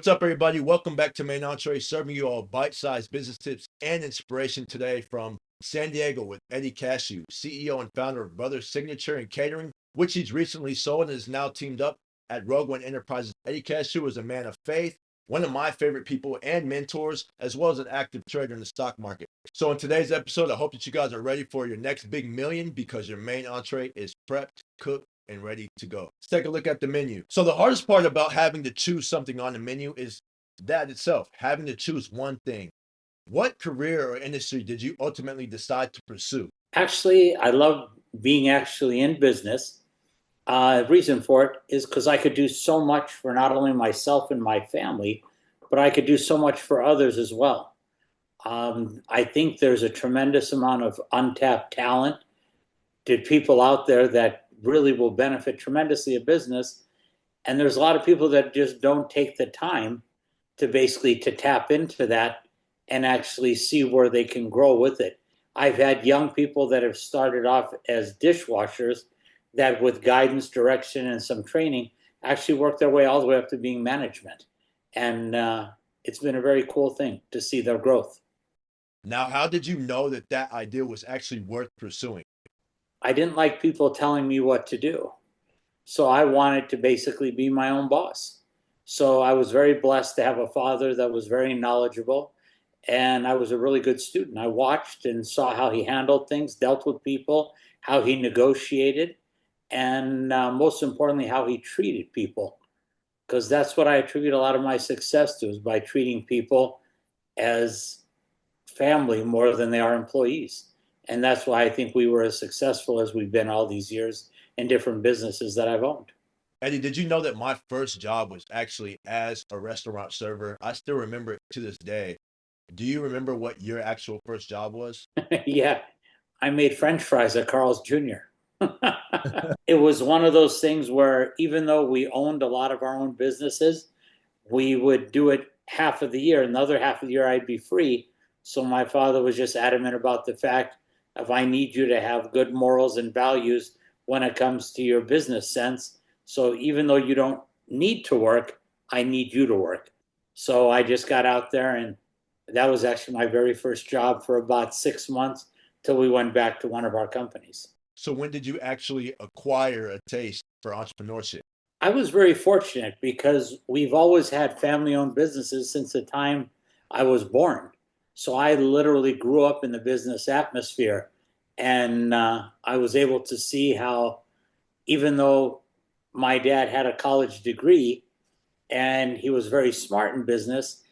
What's up, everybody? Welcome back to Main Entre, serving you all bite-sized business tips and inspiration today from San Diego with Eddie Kashou, CEO and founder of Brothers Signature and Catering, which he's recently sold and is now teamed up at Rogue One Enterprises. Eddie Kashou is a man of faith, one of my favorite people and mentors, as well as an active trader in the stock market. So in today's episode, I hope that you guys are ready for your next big million because your main entree is prepped, cooked, and ready to go. Let's take a look at the menu. So the hardest part about having to choose something on the menu is that itself, having to choose one thing. What career or industry did you ultimately decide to pursue? Actually, I love being actually in business. Reason for it is because I could do so much for not only myself and my family, but I could do so much for others as well. I think there's a tremendous amount of untapped talent to people out there that really will benefit tremendously of business. And there's a lot of people that just don't take the time to basically to tap into that and actually see where they can grow with it. I've had young people that have started off as dishwashers that with guidance, direction, and some training actually work their way all the way up to being management. And it's been a very cool thing to see their growth. Now, how did you know that that idea was actually worth pursuing? I didn't like people telling me what to do. So I wanted to basically be my own boss. So I was very blessed to have a father that was very knowledgeable, and I was a really good student. I watched and saw how he handled things, dealt with people, how he negotiated, and most importantly, how he treated people. Because that's what I attribute a lot of my success to, is by treating people as family more than they are employees. And that's why I think we were as successful as we've been all these years in different businesses that I've owned. Eddie, did you know that my first job was actually as a restaurant server? I still remember it to this day. Do you remember what your actual first job was? Yeah, I made French fries at Carl's Jr. It was one of those things where even though we owned a lot of our own businesses, we would do it half of the year, and the other half of the year I'd be free. So my father was just adamant about the fact of I need you to have good morals and values when it comes to your business sense. So even though you don't need to work, I need you to work. So I just got out there, and that was actually my very first job for about 6 months till we went back to one of our companies. So when did you actually acquire a taste for entrepreneurship? I was very fortunate because we've always had family owned businesses since the time I was born. So I literally grew up in the business atmosphere. And I was able to see how, even though my dad had a college degree and he was very smart in business,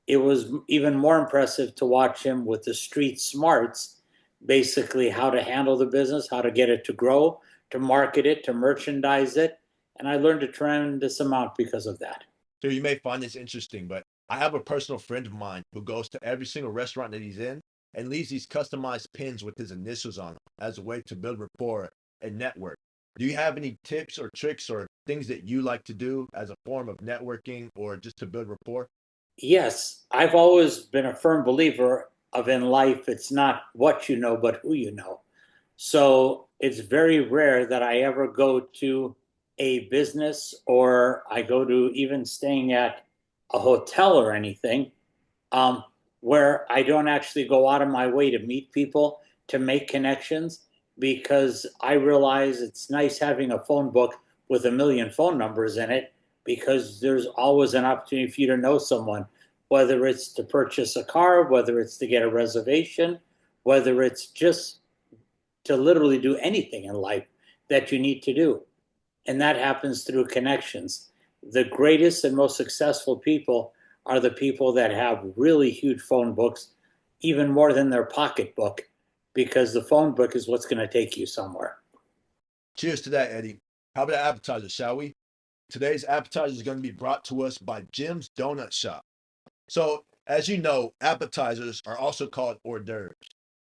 it was even more impressive to watch him with the street smarts, basically how to handle the business, how to get it to grow, to market it, to merchandise it. And I learned a tremendous amount because of that. So you may find this interesting, but I have a personal friend of mine who goes to every single restaurant that he's in and leaves these customized pins with his initials on them as a way to build rapport and network. Do you have any tips or tricks or things that you like to do as a form of networking or just to build rapport? Yes, I've always been a firm believer of in life, it's not what you know, but who you know. So it's very rare that I ever go to a business or I go to even staying at a hotel or anything um, where I don't actually go out of my way to meet people, to make connections, because I realize it's nice having a phone book with a million phone numbers in it, because there's always an opportunity for you to know someone, whether it's to purchase a car, whether it's to get a reservation, whether it's just to literally do anything in life that you need to do. And that happens through connections. The greatest and most successful people are the people that have really huge phone books, even more than their pocketbook, because the phone book is what's going to take you somewhere. Cheers to that, Eddie. How about appetizers, shall we? Today's appetizer is going to be brought to us by Jim's Donut Shop. So, as you know, appetizers are also called hors d'oeuvres,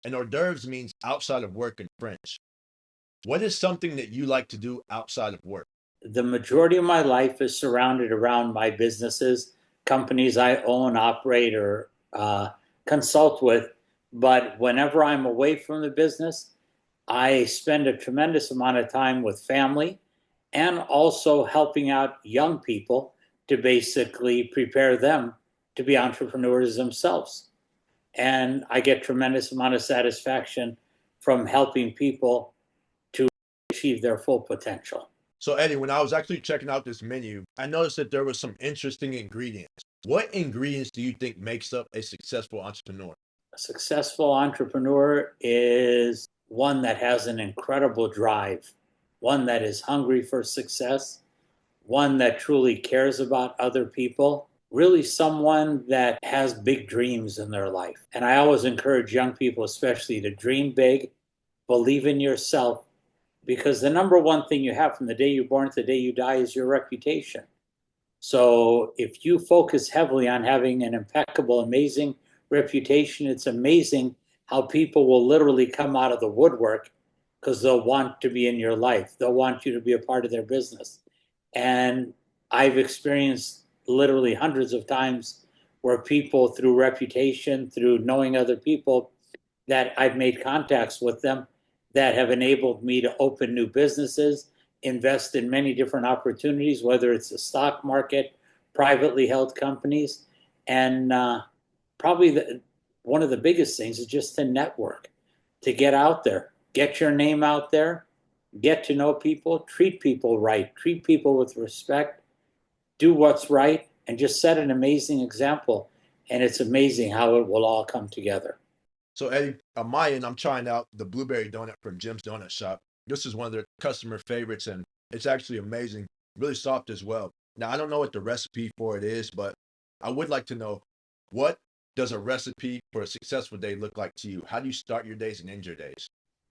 and hors d'oeuvres means outside of work in French. What is something that you like to do outside of work? The majority of my life is surrounded around my businesses, companies I own, operate, or consult with. But whenever I'm away from the business, I spend a tremendous amount of time with family and also helping out young people to basically prepare them to be entrepreneurs themselves. And I get tremendous amount of satisfaction from helping people to achieve their full potential. So, Eddie, when I was actually checking out this menu, I noticed that there was some interesting ingredients. What ingredients do you think makes up a successful entrepreneur? A successful entrepreneur is one that has an incredible drive, one that is hungry for success, one that truly cares about other people, really someone that has big dreams in their life. And I always encourage young people, especially, to dream big, believe in yourself, because the number one thing you have from the day you're born to the day you die is your reputation. So if you focus heavily on having an impeccable, amazing reputation, it's amazing how people will literally come out of the woodwork because they'll want to be in your life. They'll want you to be a part of their business. And I've experienced literally hundreds of times where people, through reputation, through knowing other people, that I've made contacts with them that have enabled me to open new businesses, invest in many different opportunities, whether it's the stock market, privately held companies. And probably one of the biggest things is just to network, to get out there, get your name out there, get to know people, treat people right, treat people with respect, do what's right, and just set an amazing example. And it's amazing how it will all come together. So, Eddie, on my end, I'm trying out the blueberry donut from Jim's Donut Shop. This is one of their customer favorites, and it's actually amazing, really soft as well. Now, I don't know what the recipe for it is, but I would like to know, what does a recipe for a successful day look like to you? How do you start your days and end your days?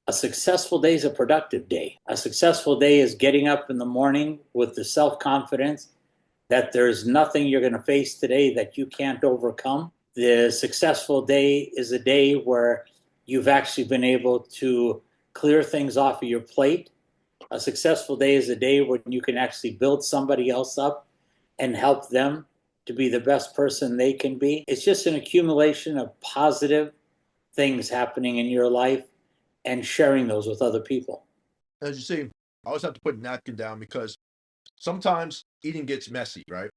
A successful day is a productive day. A successful day is getting up in the morning with the self confidence that there's nothing you're going to face today that you can't overcome. The successful day is a day where you've actually been able to clear things off of your plate. A successful day is a day when you can actually build somebody else up and help them to be the best person they can be. It's just an accumulation of positive things happening in your life and sharing those with other people. As you see, I always have to put a napkin down because sometimes eating gets messy, right?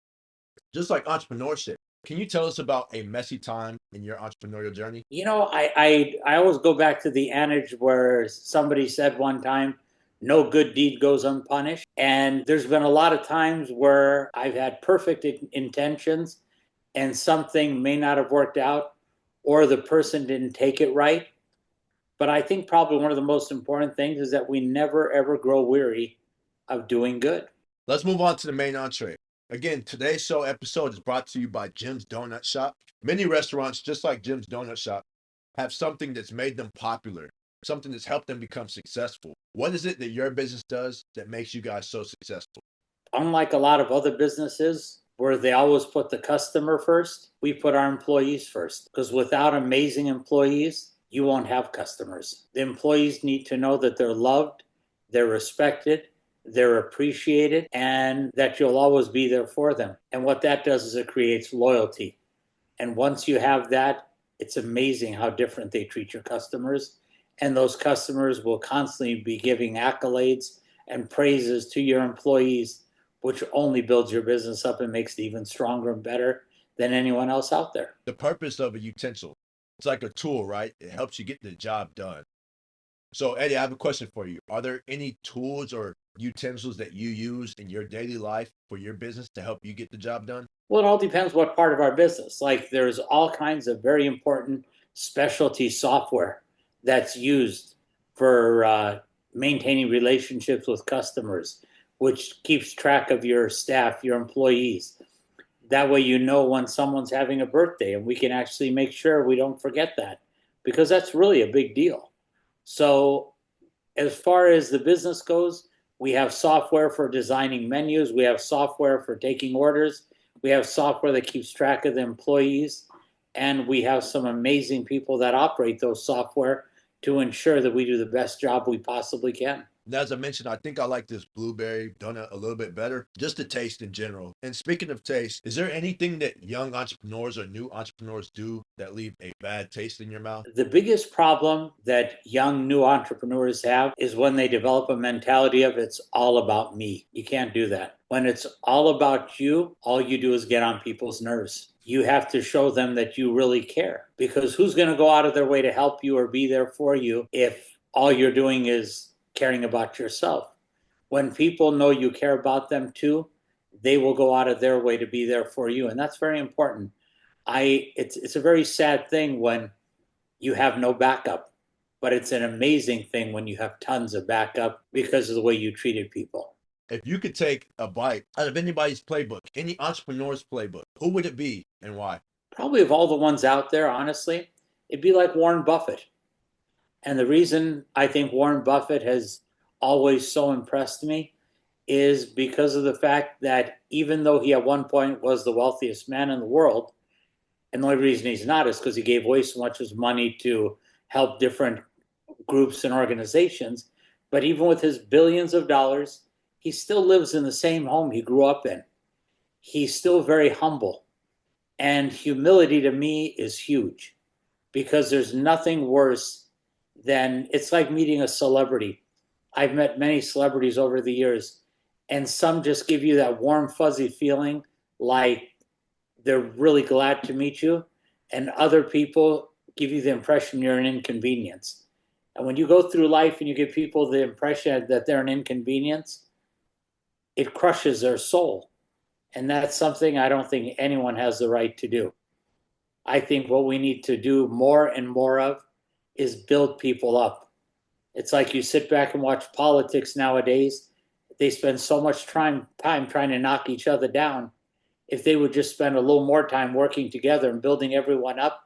Just like entrepreneurship. Can you tell us about a messy time in your entrepreneurial journey? I always go back to the adage where somebody said one time, no good deed goes unpunished. And there's been a lot of times where I've had perfect intentions and something may not have worked out or the person didn't take it right. But I think probably one of the most important things is that we never ever grow weary of doing good. Let's move on to the main entree. Again, today's show episode is brought to you by Jim's Donut Shop. Many restaurants, just like Jim's Donut Shop, have something that's made them popular, something that's helped them become successful. What is it that your business does that makes you guys so successful? Unlike a lot of other businesses where they always put the customer first, we put our employees first. Because without amazing employees, you won't have customers. The employees need to know that they're loved, they're respected, they're appreciated, and that you'll always be there for them. And what that does is it creates loyalty. And once you have that, it's amazing how different they treat your customers. And those customers will constantly be giving accolades and praises to your employees, which only builds your business up and makes it even stronger and better than anyone else out there. The purpose of a utensil. It's like a tool, right? It helps you get the job done. So, Eddie, I have a question for you. Are there any tools or utensils that you use in your daily life for your business to help you get the job done? Well, it all depends what part of our business. Like there's all kinds of very important specialty software that's used for maintaining relationships with customers, which keeps track of your staff, your employees. That way, you know when someone's having a birthday, and we can actually make sure we don't forget that because that's really a big deal. So, as far as the business goes, we have software for designing menus, we have software for taking orders, we have software that keeps track of the employees, and we have some amazing people that operate those software to ensure that we do the best job we possibly can. And as I mentioned, I think I like this blueberry donut a little bit better, just the taste in general. And speaking of taste, is there anything that young entrepreneurs or new entrepreneurs do that leave a bad taste in your mouth? The biggest problem that young new entrepreneurs have is when they develop a mentality of it's all about me. You can't do that. When it's all about you, all you do is get on people's nerves. You have to show them that you really care, because who's going to go out of their way to help you or be there for you if all you're doing is caring about yourself? When people know you care about them too, they will go out of their way to be there for you, and that's very important. It's a very sad thing when you have no backup, but it's an amazing thing when you have tons of backup because of the way you treated people. If you could take a bite out of anybody's playbook, any entrepreneur's playbook, who would it be and why? Probably of all the ones out there, honestly, it'd be like Warren Buffett. And the reason I think Warren Buffett has always so impressed me is because of the fact that even though he at one point was the wealthiest man in the world, and the only reason he's not is because he gave away so much of his money to help different groups and organizations. But even with his billions of dollars, he still lives in the same home he grew up in. He's still very humble. And humility to me is huge, because there's nothing worse than, it's like meeting a celebrity. I've met many celebrities over the years, and some just give you that warm, fuzzy feeling like they're really glad to meet you, and other people give you the impression you're an inconvenience. And when you go through life and you give people the impression that they're an inconvenience, it crushes their soul. And that's something I don't think anyone has the right to do. I think what we need to do more and more of is build people up. It's like you sit back and watch politics nowadays. They spend so much time trying to knock each other down. If they would just spend a little more time working together and building everyone up,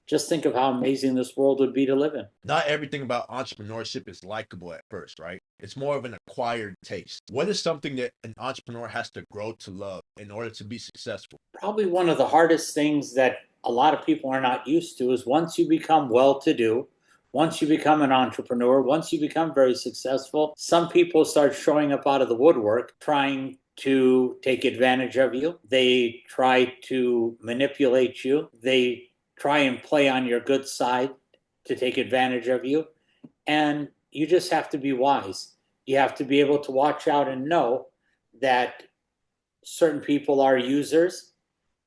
just think of how amazing this world would be to live in. Not everything about entrepreneurship is likable at first, right? It's more of an acquired taste. What is something that an entrepreneur has to grow to love in order to be successful? Probably one of the hardest things that a lot of people are not used to is once you become well to do, once you become an entrepreneur, once you become very successful, some people start showing up out of the woodwork trying to take advantage of you. They try to manipulate you. They try and play on your good side to take advantage of you. And you just have to be wise. You have to be able to watch out and know that certain people are users,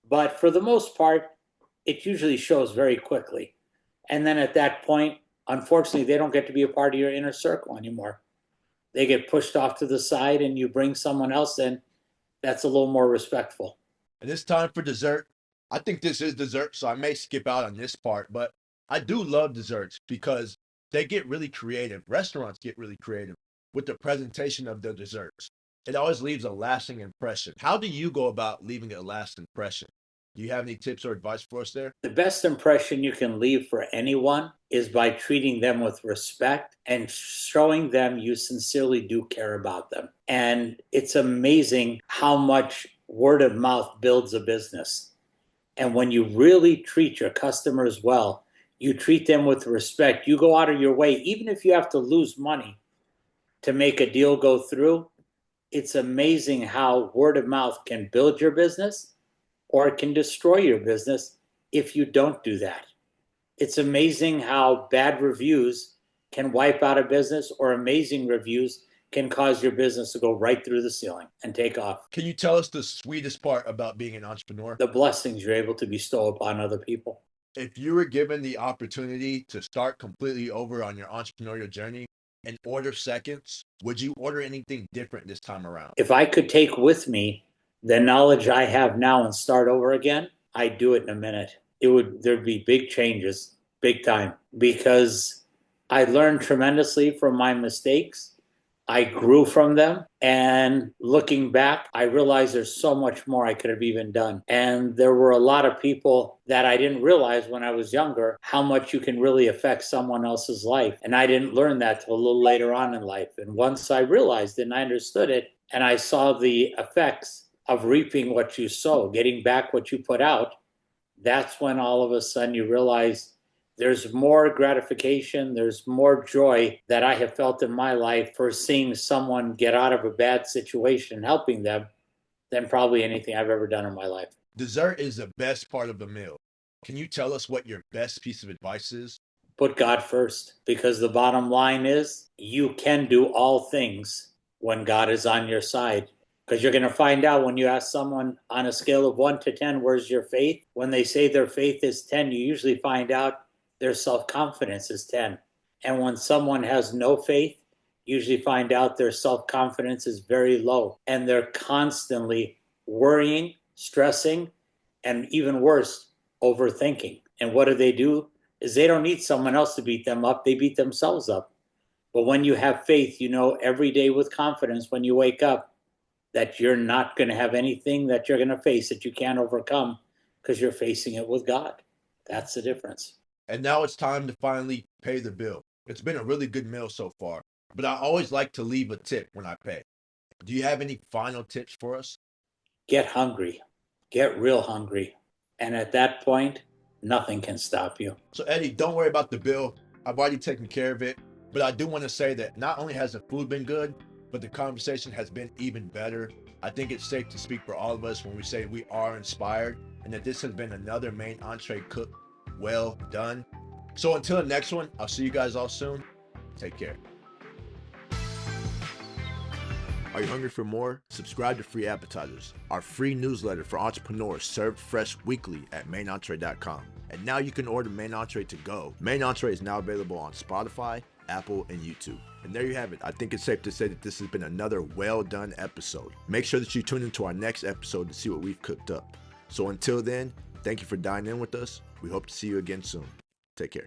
but for the most part, it usually shows very quickly. And then at that point, unfortunately, they don't get to be a part of your inner circle anymore. They get pushed off to the side, and you bring someone else in that's a little more respectful. And it's time for dessert. I think this is dessert, so I may skip out on this part, but I do love desserts because they get really creative. Restaurants get really creative with the presentation of the desserts. It always leaves a lasting impression. How do you go about leaving a lasting impression? Do you have any tips or advice for us there? The best impression you can leave for anyone is by treating them with respect and showing them you sincerely do care about them. And it's amazing how much word of mouth builds a business. And when you really treat your customers well, you treat them with respect, you go out of your way, even if you have to lose money to make a deal go through. It's amazing how word of mouth can build your business or it can destroy your business if you don't do that. It's amazing how bad reviews can wipe out a business, or amazing reviews can cause your business to go right through the ceiling and take off. Can you tell us the sweetest part about being an entrepreneur? The blessings you're able to bestow upon other people. If you were given the opportunity to start completely over on your entrepreneurial journey and order seconds, would you order anything different this time around? If I could take with me the knowledge I have now and start over again, I'd do it in a minute. There'd be big changes, big time, because I learned tremendously from my mistakes. I grew from them. And looking back, I realized there's so much more I could have even done. And there were a lot of people that I didn't realize when I was younger how much you can really affect someone else's life. And I didn't learn that till a little later on in life. And once I realized it and I understood it, and I saw the effects of reaping what you sow, getting back what you put out, that's when all of a sudden you realize There's more gratification, there's more joy that I have felt in my life for seeing someone get out of a bad situation and helping them than probably anything I've ever done in my life. Dessert is the best part of the meal. Can you tell us what your best piece of advice is? Put God first, because the bottom line is you can do all things when God is on your side. Because you're going to find out when you ask someone on a scale of 1 to 10, where's your faith? When they say their faith is 10, you usually find out their self confidence is 10. And when someone has no faith, you usually find out their self confidence is very low. And they're constantly worrying, stressing, and even worse, overthinking. And what do? Is they don't need someone else to beat them up, they beat themselves up. But when you have faith, you know every day with confidence when you wake up that you're not going to have anything that you're going to face that you can't overcome because you're facing it with God. That's the difference. And now it's time to finally pay the bill. It's been a really good meal so far, but I always like to leave a tip when I pay. Do you have any final tips for us? Get hungry, get real hungry. And at that point, nothing can stop you. So, Eddie, don't worry about the bill. I've already taken care of it. But I do want to say that not only has the food been good, but the conversation has been even better. I think it's safe to speak for all of us when we say we are inspired and that this has been another main entree cook well done. So, until the next one, I'll see you guys all soon. Take care. Are you hungry for more? Subscribe to Free Appetizers, our free newsletter for entrepreneurs served fresh weekly at mainentree.com. And now you can order Main Entree to go. Main Entree is now available on Spotify, Apple, and YouTube. And there you have it. I think it's safe to say that this has been another well done episode. Make sure that you tune into our next episode to see what we've cooked up. So until then, thank you for dining in with us. We hope to see you again soon. Take care.